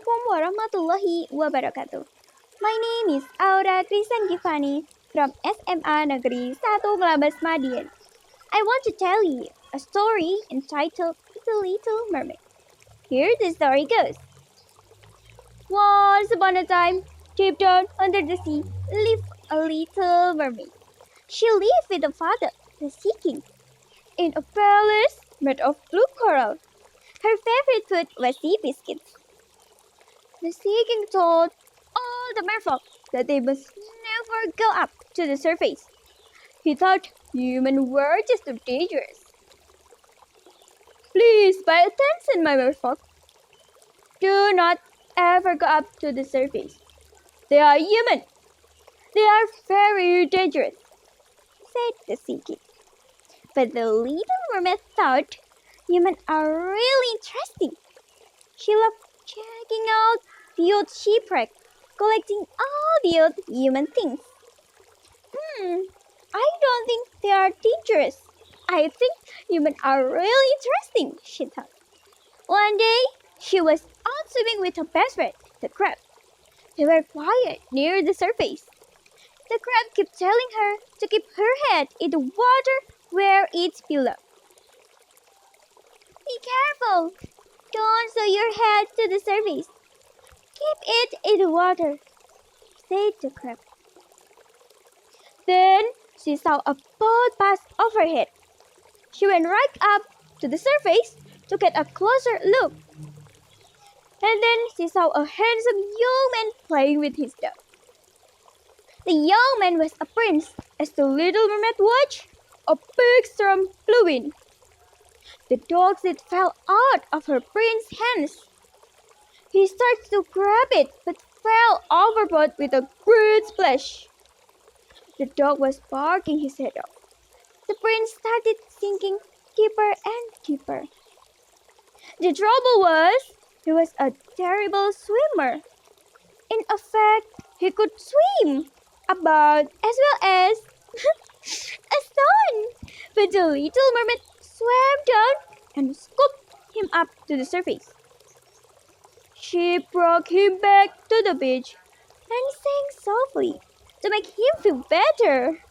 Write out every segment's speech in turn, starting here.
Assalamualaikum warahmatullahi wabarakatuh. My name is Chrysan Givani from SMA Negeri 1 Nglames Madiun. I want to tell you a story entitled The Little Mermaid. Here the story goes. Once upon a time, deep down under the sea, lived a little mermaid. She lived with her father, the Sea King, in a palace made of blue coral. Her favorite food was sea biscuits. The Sea King told all the merfolk that they must never go up to the surface. He thought humans were just too dangerous. Please pay attention, my merfolk. Do not ever go up to the surface. They are human. They are very dangerous, said the Sea King. But the little mermaid thought humans are really interesting. She loved checking out the old shipwreck, collecting all the old human things. I don't think they are dangerous. I think humans are really interesting, she thought. One day, she was out swimming with her best friend, the crab. They were quiet near the surface. The crab kept telling her to keep her head in the water where it's below. Be careful! Don't show your head to the surface. Keep it in the water, said the crab. Then she saw a boat pass overhead. She went right up to the surface to get a closer look. And then she saw a handsome young man playing with his dog. The young man was a prince. As the little mermaid watched, a big storm blew in. The dog's head fell out of her prince's hands. He started to grab it, but fell overboard with a great splash. The dog was barking his head off. The prince started sinking deeper and deeper. The trouble was, he was a terrible swimmer. In fact, he could swim about as well as a stone. But the little mermaid swam down and scooped him up to the surface. She brought him back to the beach and sang softly to make him feel better.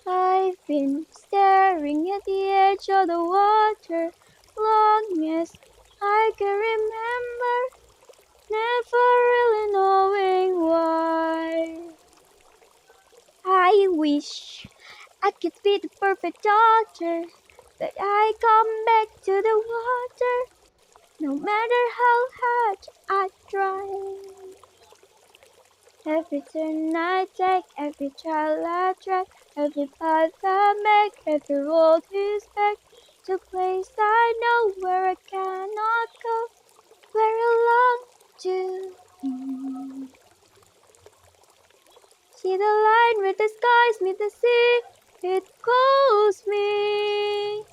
I've been staring at the edge of the water long as I can remember, never really knowing why. I wish I could be the perfect daughter, but I come back to the water, no matter how hard I try. Every turn I take, every trial I try, every path I make, every road is back to a place I know where I cannot go, where I long to be. See the line where the skies meet the sea, it calls me.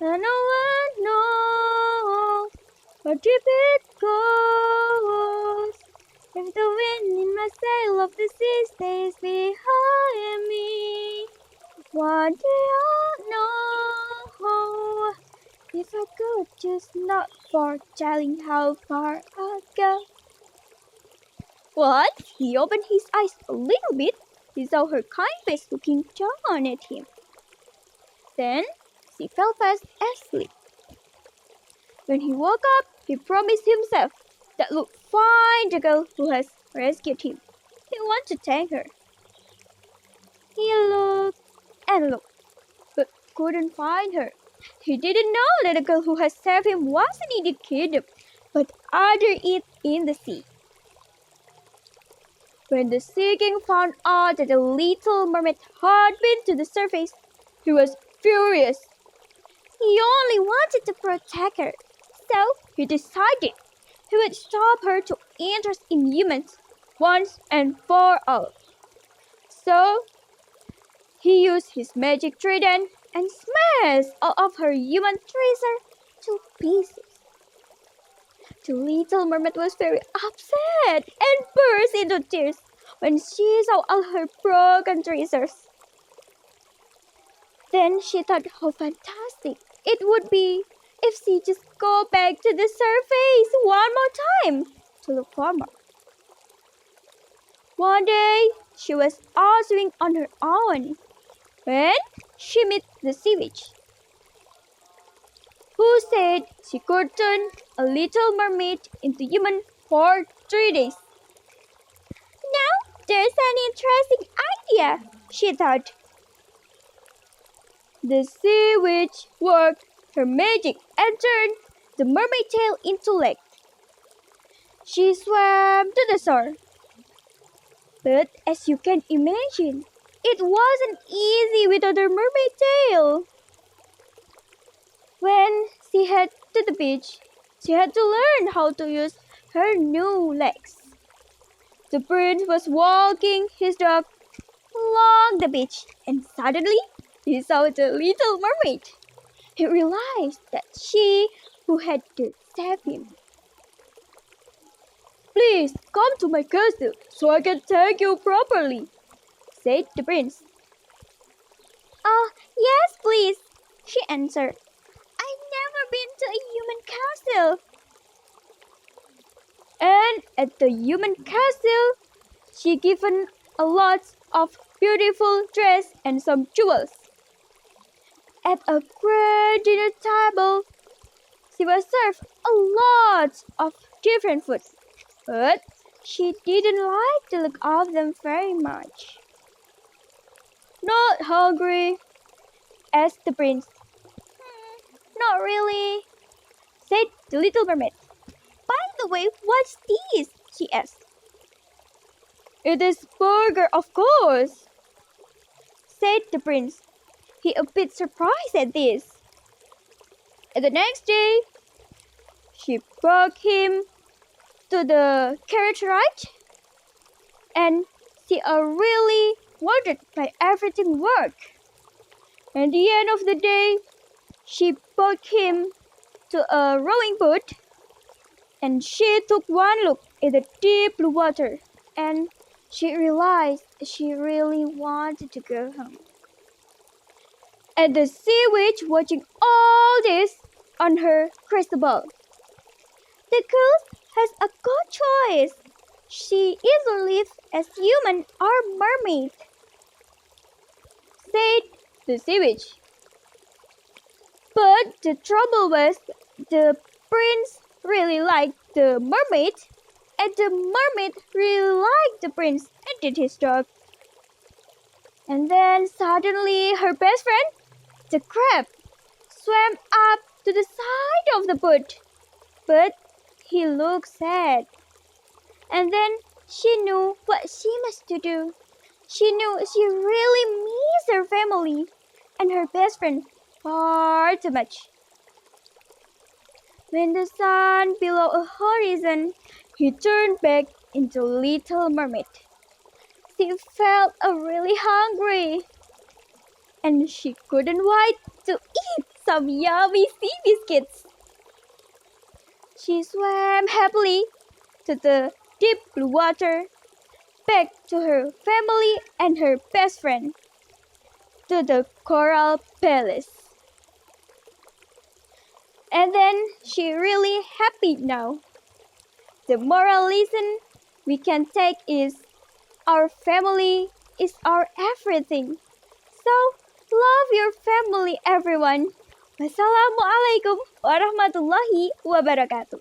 And no one knows how deep it goes. If the wind in my sail of the sea stays behind me, one day I'll know if I could just not for telling how far I'll go. What? He opened his eyes a little bit. He saw her kind face looking down at him. Then she fell fast asleep. When he woke up, he promised himself that would find the girl who has rescued him. He wanted to thank her. He looked and looked, but couldn't find her. He didn't know that the girl who had saved him wasn't in the kingdom, but under it in the sea. When the Sea King found out that the little mermaid had been to the surface, he was furious. He only wanted to protect her, so he decided he would stop her to interest in humans once and for all. So he used his magic trident and smashed all of her human treasure to pieces. The little mermaid was very upset and burst into tears when she saw all her broken treasures. Then she thought how fantastic it would be if she just go back to the surface one more time to look for more. One day, she was out swimming on her own when she met the sea witch, who said she could turn a little mermaid into human for 3 days. Now, there's an interesting idea, she thought. The sea witch worked her magic and turned the mermaid tail into leg. She swam to the shore. But as you can imagine, it wasn't easy without her mermaid tail. When she headed to the beach, she had to learn how to use her new legs. The prince was walking his dog along the beach and suddenly he saw the little mermaid. He realized that she who had to save him. Please come to my castle so I can thank you properly, said the prince. Oh, yes, please, she answered. I've never been to a human castle. And at the human castle, she given a lot of beautiful dress and some jewels. At a great dinner table, she was served a lot of different food, but she didn't like the look of them very much. Not hungry? Asked the prince. Not really, said the little mermaid. By the way, what's this? She asked. It is burger, of course, said the prince. He a bit surprised at this. And the next day, she brought him to the carriage ride, and she really wondered why everything worked. At the end of the day, she brought him to a rowing boat, and she took one look at the deep blue water, and she realized she really wanted to go home. And the sea witch watching all this on her crystal ball. The girl has a good choice. She either lives as human or mermaid, said the sea witch. But the trouble was the prince really liked the mermaid, and the mermaid really liked the prince and did his job. And then suddenly her best friend, the crab, swam up to the side of the boat. But he looked sad. And then she knew what she must do. She knew she really missed her family and her best friend far too much. When the sun below a horizon, he turned back into Little Mermaid. She felt really hungry, and she couldn't wait to eat some yummy sea biscuits. She swam happily to the deep blue water, back to her family and her best friend, to the Coral Palace. And then she really happy now. The moral lesson we can take is our family is our everything. So love your family, everyone. Wassalamualaikum warahmatullahi wabarakatuh.